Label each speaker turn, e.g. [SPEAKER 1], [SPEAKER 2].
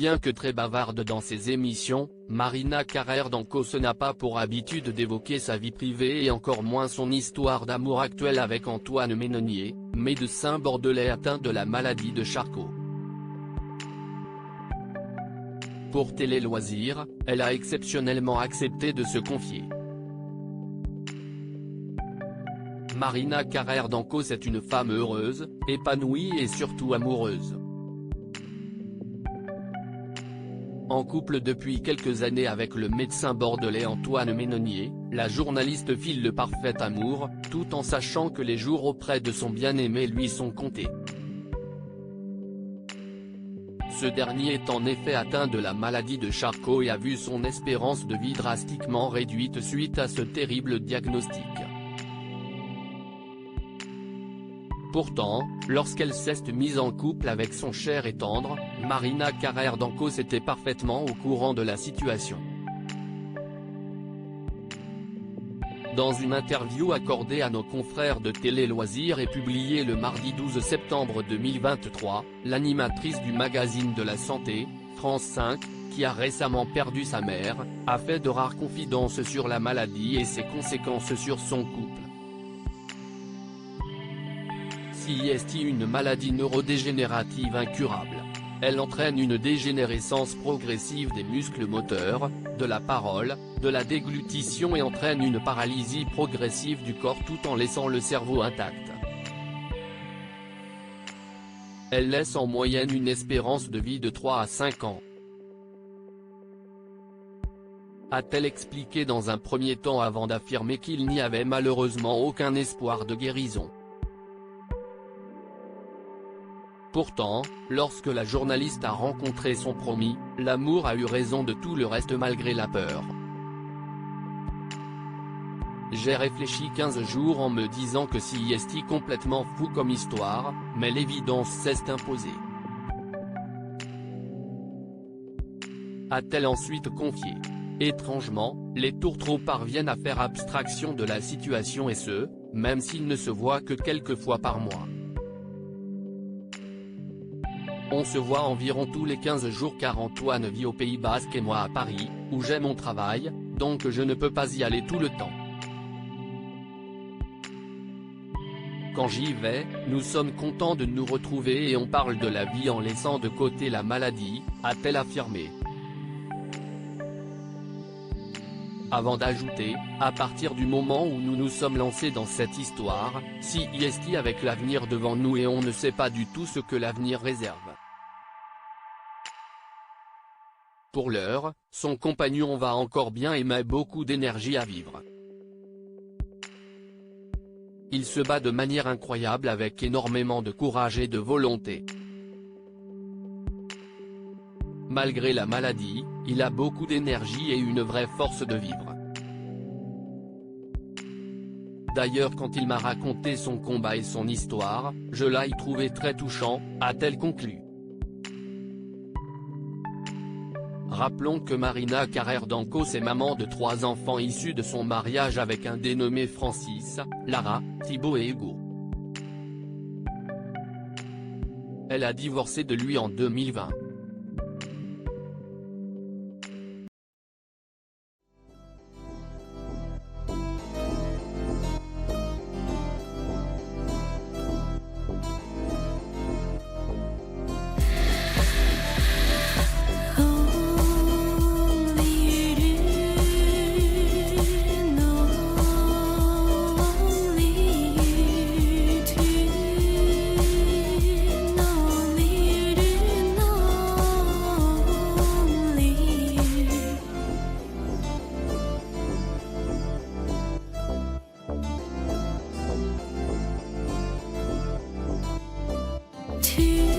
[SPEAKER 1] Bien que très bavarde dans ses émissions, Marina Carrère d'Ancos n'a pas pour habitude d'évoquer sa vie privée et encore moins son histoire d'amour actuelle avec Antoine Ménonier, médecin bordelais atteint de la maladie de Charcot. Pour Télé Loisirs, elle a exceptionnellement accepté de se confier. Marina Carrère d'Ancos est une femme heureuse, épanouie et surtout amoureuse. En couple depuis quelques années avec le médecin bordelais Antoine Ménonier, la journaliste file le parfait amour, tout en sachant que les jours auprès de son bien-aimé lui sont comptés. Ce dernier est en effet atteint de la maladie de Charcot et a vu son espérance de vie drastiquement réduite suite à ce terrible diagnostic. Pourtant, lorsqu'elle s'est mise en couple avec son cher et tendre, Marina Carrère d'Ancos était parfaitement au courant de la situation. Dans une interview accordée à nos confrères de Télé Loisirs et publiée le mardi 12 septembre 2023, l'animatrice du magazine de la santé, France 5, qui a récemment perdu sa mère, a fait de rares confidences sur la maladie et ses conséquences sur son couple. CIST, une maladie neurodégénérative incurable. Elle entraîne une dégénérescence progressive des muscles moteurs, de la parole, de la déglutition et entraîne une paralysie progressive du corps tout en laissant le cerveau intact. Elle laisse en moyenne une espérance de vie de 3 à 5 ans. A-t-elle expliqué dans un premier temps avant d'affirmer qu'il n'y avait malheureusement aucun espoir de guérison. Pourtant, lorsque la journaliste a rencontré son promis, l'amour a eu raison de tout le reste malgré la peur. J'ai réfléchi 15 jours en me disant que CIST complètement fou comme histoire, mais l'évidence s'est imposée. A-t-elle ensuite confié. Étrangement, les tourtereaux parviennent à faire abstraction de la situation et ce, même s'ils ne se voient que quelques fois par mois. On se voit environ tous les 15 jours car Antoine vit au Pays Basque et moi à Paris, où j'ai mon travail, donc je ne peux pas y aller tout le temps. Quand j'y vais, nous sommes contents de nous retrouver et on parle de la vie en laissant de côté la maladie, a-t-elle affirmé. Avant d'ajouter, à partir du moment où nous nous sommes lancés dans cette histoire, CIST avec l'avenir devant nous et on ne sait pas du tout ce que l'avenir réserve. Pour l'heure, son compagnon va encore bien et met beaucoup d'énergie à vivre. Il se bat de manière incroyable avec énormément de courage et de volonté. Malgré la maladie, il a beaucoup d'énergie et une vraie force de vivre. D'ailleurs quand il m'a raconté son combat et son histoire, je l'ai trouvé très touchant, a-t-elle conclu. Rappelons que Marina Carrère d'Ancos est maman de 3 enfants issus de son mariage avec un dénommé Francis, Lara, Thibaut et Hugo. Elle a divorcé de lui en 2020.
[SPEAKER 2] To